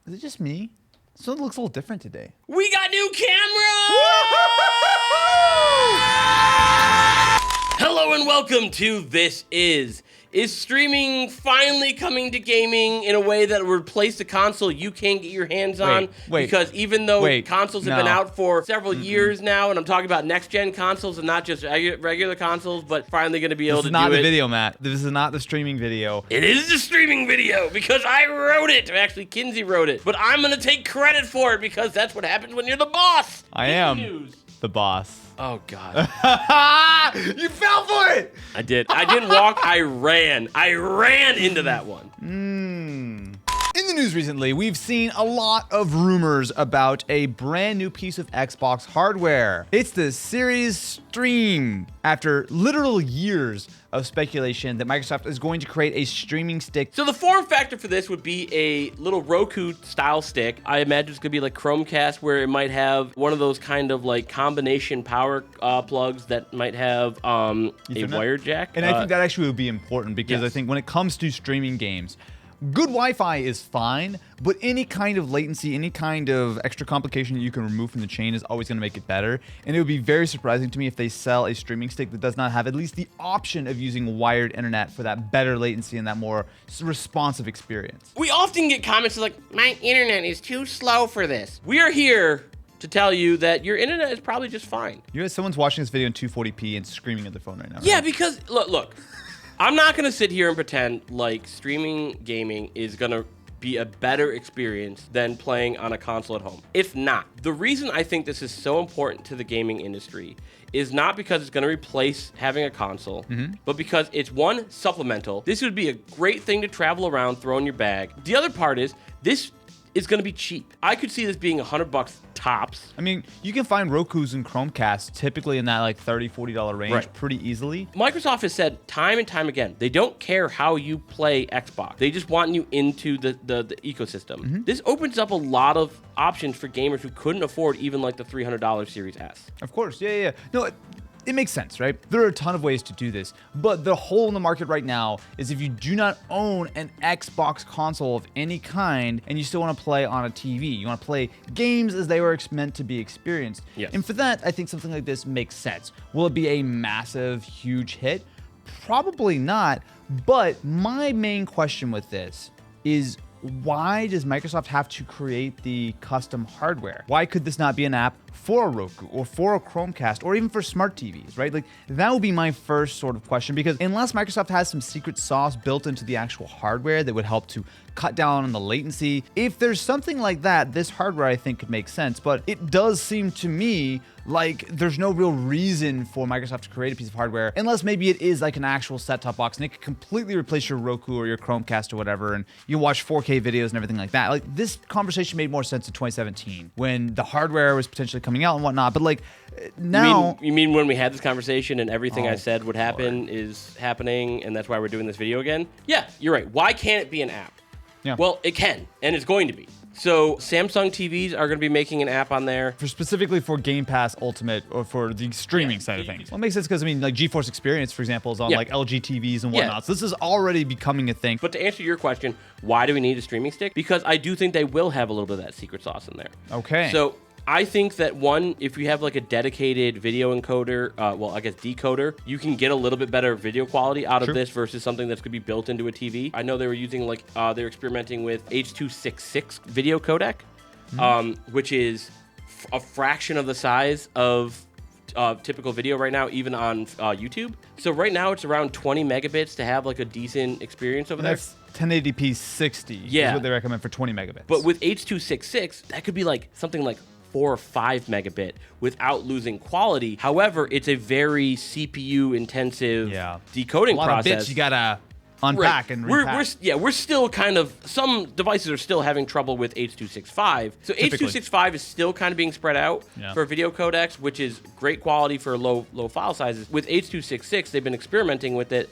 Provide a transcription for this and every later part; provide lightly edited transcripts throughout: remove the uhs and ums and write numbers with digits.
Is it just me? This one looks a little different today. We got new camera! Hello and welcome to This Is. Is streaming finally coming to gaming in a way that will replace the console you can't get your hands on? Because even though consoles have been out for several years now, and I'm talking about next-gen consoles and not just regular consoles, but finally going to be able to do it. This is not the video, Matt. This is not the streaming video. It is the streaming video because I wrote it. Actually, Kinsey wrote it. But I'm going to take credit for it because that's what happens when you're the boss. I am the boss. Oh, God. You fell for it! I did. I didn't walk. I ran. I ran into that one. In the news recently, we've seen a lot of rumors about a brand new piece of Xbox hardware. It's the Series Stream. After literal years of speculation that Microsoft is going to create a streaming stick. So the form factor for this would be a little Roku-style stick. I imagine it's going to be like Chromecast, where it might have one of those kind of like combination power plugs that might have a wire jack. And I think that actually would be important because I think when it comes to streaming games, good Wi-Fi is fine, but any kind of latency, any kind of extra complication that you can remove from the chain is always going to make it better. And it would be very surprising to me if they sell a streaming stick that does not have at least the option of using wired internet for that better latency and that more responsive experience. We often get comments like, my internet is too slow for this. We are here to tell you that your internet is probably just fine. You know, someone's watching this video in 240p and screaming at their phone right now. Yeah, because, look. I'm not going to sit here and pretend like streaming gaming is going to be a better experience than playing on a console at home. It's not. The reason I think this is so important to the gaming industry is not because it's going to replace having a console, but because it's one, supplemental. This would be a great thing to travel around, throw in your bag. The other part is this is going to be cheap. I could see this being $100 tops. I mean, you can find Rokus and Chromecasts typically in that like $30, $40 range pretty easily. Microsoft has said time and time again, they don't care how you play Xbox. They just want you into the ecosystem. This opens up a lot of options for gamers who couldn't afford even like the $300 Series S. Of course, yeah. No, it makes sense, right? There are a ton of ways to do this, but the hole in the market right now is if you do not own an Xbox console of any kind and you still want to play on a TV, you want to play games as they were meant to be experienced. Yes. And for that, I think something like this makes sense. Will it be a massive, huge hit? Probably not, but my main question with this is, why does Microsoft have to create the custom hardware? Why could this not be an app for a Roku or for a Chromecast or even for smart TVs, right? Like, that would be my first sort of question, because unless Microsoft has some secret sauce built into the actual hardware that would help to cut down on the latency, if there's something like that, this hardware I think could make sense. But it does seem to me like there's no real reason for Microsoft to create a piece of hardware unless maybe it is like an actual set-top box and it could completely replace your Roku or your Chromecast or whatever, and you watch 4K videos and everything like that. Like, this conversation made more sense in 2017 when the hardware was potentially coming out and whatnot, but like now... You mean when we had this conversation and everything I said would happen is happening, and that's why we're doing this video again? Yeah, you're right. Why can't it be an app? Yeah. Well, it can, and it's going to be. So Samsung TVs are going to be making an app on there. Specifically for Game Pass Ultimate or for the streaming side of things. Well, it makes sense because, I mean, like GeForce Experience, for example, is on like LG TVs and whatnot. So this is already becoming a thing. But to answer your question, why do we need a streaming stick? Because I do think they will have a little bit of that secret sauce in there. Okay. So I think that one, if you have like a dedicated video encoder, well, I guess decoder, you can get a little bit better video quality out of this versus something that's going to be built into a TV. I know they were using like, they're experimenting with H.266 video codec, which is a fraction of the size of typical video right now, even on YouTube. So right now it's around 20 megabits to have like a decent experience over there. That's 1080p 60 is what they recommend for 20 megabits. But with H.266, that could be like something like 4 or 5 megabit without losing quality. However, it's a very CPU intensive decoding process. A lot of bits you gotta unpack and repack. We're still kind of, some devices are still having trouble with H.265. So H.265 is still kind of being spread out for video codecs, which is great quality for low file sizes. With H.266, they've been experimenting with it.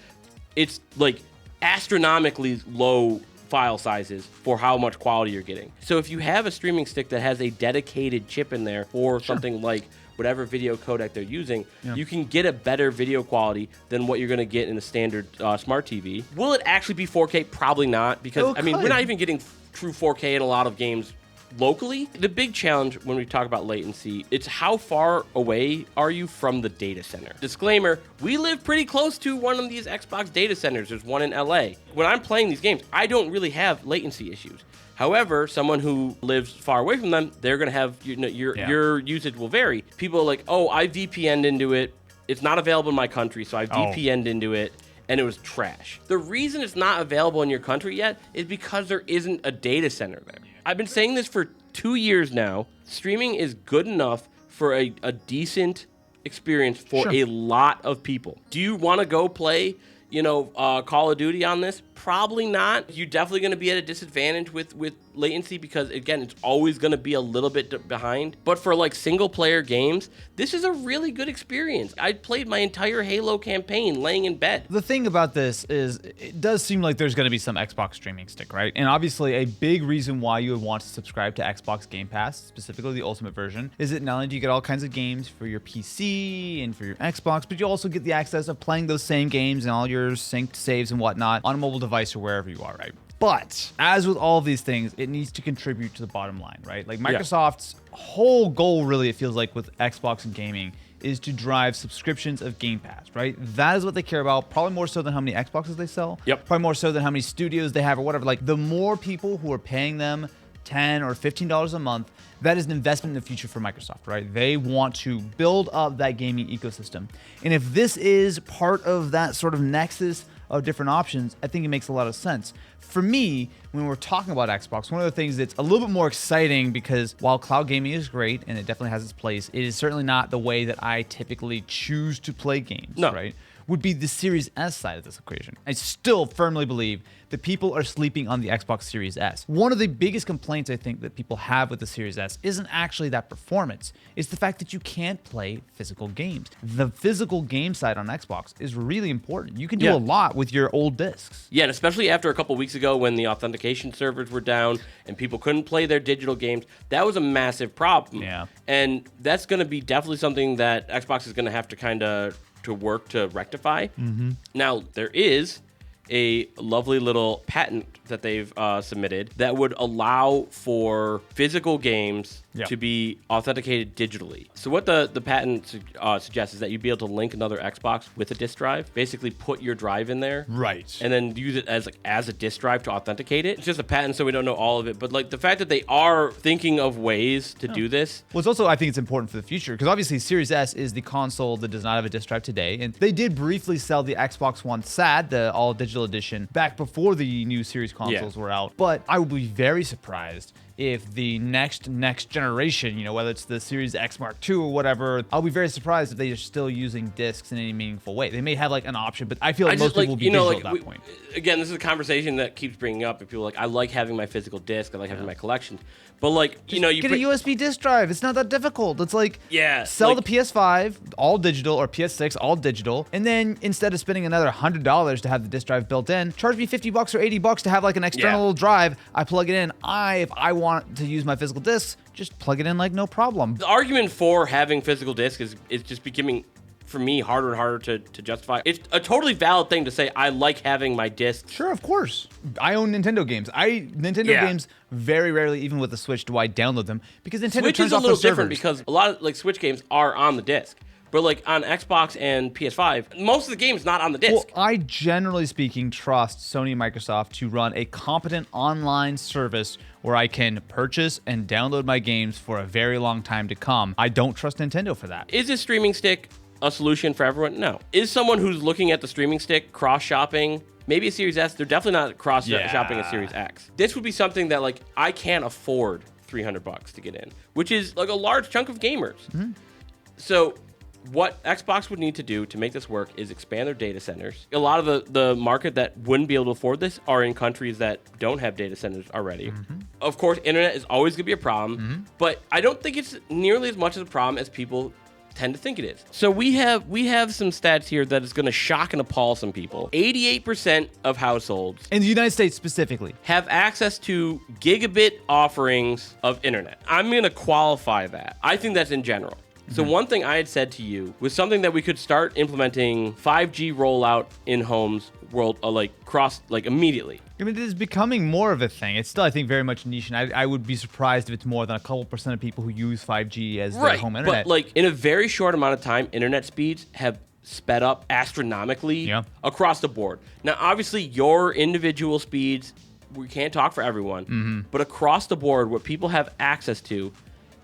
It's like astronomically low file sizes for how much quality you're getting. So if you have a streaming stick that has a dedicated chip in there for something like whatever video codec they're using, you can get a better video quality than what you're going to get in a standard smart TV. Will it actually be 4K? Probably not, because I mean, we're not even getting true 4K in a lot of games locally. The big challenge when we talk about latency, it's how far away are you from the data center? Disclaimer, we live pretty close to one of these Xbox data centers. There's one in LA. When I'm playing these games, I don't really have latency issues. However, someone who lives far away from them, they're going to have, your usage will vary. People are like, oh, I VPN'd into it. It's not available in my country, so I VPN'd into it, and it was trash. The reason it's not available in your country yet is because there isn't a data center there. I've been saying this for 2 years now. Streaming is good enough for a decent experience for a lot of people. Do you want to go play, Call of Duty on this? Probably not. You're definitely going to be at a disadvantage with latency because, again, it's always going to be a little bit behind. But for like single player games, this is a really good experience. I played my entire Halo campaign laying in bed. The thing about this is it does seem like there's going to be some Xbox streaming stick, right? And obviously a big reason why you would want to subscribe to Xbox Game Pass, specifically the Ultimate version, is that not only do you get all kinds of games for your PC and for your Xbox, but you also get the access of playing those same games and all your synced saves and whatnot on a mobile device or wherever you are, right? But as with all of these things, it needs to contribute to the bottom line, right? Like Microsoft's whole goal, really, it feels like with Xbox and gaming, is to drive subscriptions of Game Pass, right? That is what they care about, probably more so than how many Xboxes they sell. Probably more so than how many studios they have or whatever. Like the more people who are paying them $10 or $15 a month, that is an investment in the future for Microsoft, right? They want to build up that gaming ecosystem. And if this is part of that sort of nexus of different options, I think it makes a lot of sense. For me, when we're talking about Xbox, one of the things that's a little bit more exciting, because while cloud gaming is great and it definitely has its place, it is certainly not the way that I typically choose to play games, right? Would be the Series S side of this equation. I still firmly believe that people are sleeping on the Xbox Series S. One of the biggest complaints I think that people have with the Series S isn't actually that performance. It's the fact that you can't play physical games. The physical game side on Xbox is really important. You can do a lot with your old discs. Yeah, and especially after a couple weeks ago when the authentication servers were down and people couldn't play their digital games, that was a massive problem. Yeah. And that's going to be definitely something that Xbox is going to have to kind of work to rectify. Now, there is a lovely little patent that they've submitted that would allow for physical games to be authenticated digitally. So what the patent suggests is that you'd be able to link another Xbox with a disk drive, basically put your drive in there, and then use it as a disk drive to authenticate it. It's just a patent, so we don't know all of it, but like the fact that they are thinking of ways to do this. Well, it's also, I think it's important for the future, because obviously Series S is the console that does not have a disk drive today, and they did briefly sell the Xbox One SAD, the all digital edition, back before the new Series consoles were out. But I would be very surprised if the next generation, whether it's the Series X Mark II or whatever, I'll be very surprised if they are still using discs in any meaningful way. They may have like an option, but I feel like most people will be digital at that point. Again, this is a conversation that keeps bringing up. If people are like, I like having my physical disc, I like having my collections. But like, you get a USB disk drive. It's not that difficult. It's like, sell the PS5 all digital or PS6 all digital, and then instead of spending another $100 to have the disk drive built in, charge me $50 or $80 to have like an external drive. I plug it in. If I want to use my physical discs, just plug it in like no problem. The argument for having physical discs is just becoming, for me, harder and harder to justify. It's a totally valid thing to say, I like having my discs. Sure, of course. I own Nintendo games. Games, very rarely, even with the Switch, do I download them, because Nintendo Switch turns is a off little the different servers. because a lot of like Switch games are on the disc. But like on Xbox and PS5, most of the game's not on the disc. Well, I generally speaking trust Sony and Microsoft to run a competent online service where I can purchase and download my games for a very long time to come. I don't trust Nintendo for that. Is a streaming stick a solution for everyone? No. Is someone who's looking at the streaming stick cross-shopping? Maybe a Series S. They're definitely not cross-shopping a Series X. This would be something that like I can't afford $300 to get in, which is like a large chunk of gamers. So what Xbox would need to do to make this work is expand their data centers. A lot of the market that wouldn't be able to afford this are in countries that don't have data centers already. Of course, internet is always going to be a problem, but I don't think it's nearly as much of a problem as people tend to think it is. So we have some stats here that is going to shock and appall some people. 88% of households in the United States specifically have access to gigabit offerings of internet. I'm going to qualify that. I think that's in general. So one thing I had said to you was something that we could start implementing 5G rollout in homes immediately. I mean, it is becoming more of a thing. It's still, I think, very much niche, and I would be surprised if it's more than a couple % of people who use 5G as their home internet. But like in a very short amount of time, internet speeds have sped up astronomically across the board. Now, obviously, your individual speeds, we can't talk for everyone, but across the board, what people have access to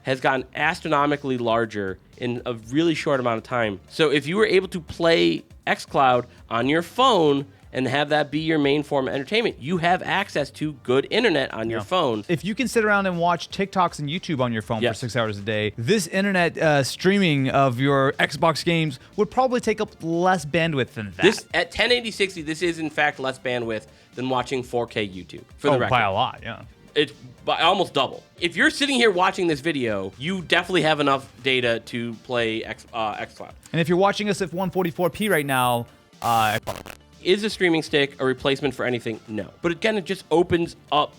has gotten astronomically larger in a really short amount of time. So if you were able to play xCloud on your phone and have that be your main form of entertainment, you have access to good internet on your phone. If you can sit around and watch TikToks and YouTube on your phone for 6 hours a day, this internet streaming of your Xbox games would probably take up less bandwidth than that. This at 1080/60, this is in fact less bandwidth than watching 4K YouTube. For the record, by a lot, yeah. It's by almost double. If you're sitting here watching this video, you definitely have enough data to play xCloud. And if you're watching us at 144p right now, is a streaming stick a replacement for anything? No. But again, it just opens up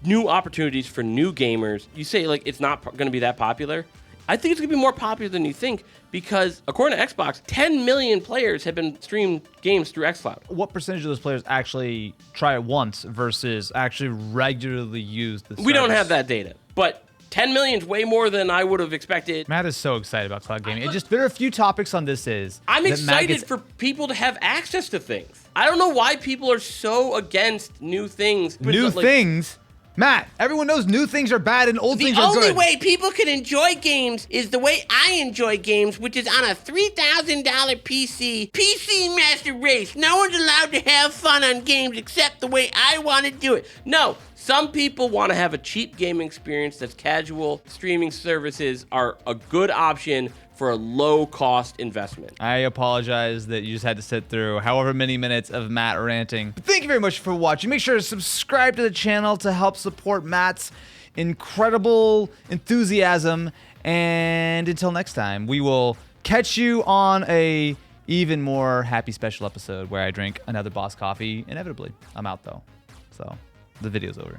new opportunities for new gamers. You say like it's not going to be that popular. I think it's going to be more popular than you think because according to Xbox, 10 million players have been streamed games through xCloud. What percentage of those players actually try it once versus actually regularly use the service? We don't have that data, but 10 million is way more than I would have expected. Matt is so excited about cloud gaming. There are a few topics on this I'm excited for people to have access to things. I don't know why people are so against new things. New things? Matt, everyone knows new things are bad and old things are good. The only way people can enjoy games is the way I enjoy games, which is on a $3,000 PC Master Race. No one's allowed to have fun on games except the way I want to do it. No, some people want to have a cheap gaming experience that's casual. Streaming services are a good option for a low-cost investment. I apologize that you just had to sit through however many minutes of Matt ranting. But thank you very much for watching. Make sure to subscribe to the channel to help support Matt's incredible enthusiasm. And until next time, we will catch you on a even more happy special episode where I drink another Boss coffee, inevitably. I'm out, though. So the video's over.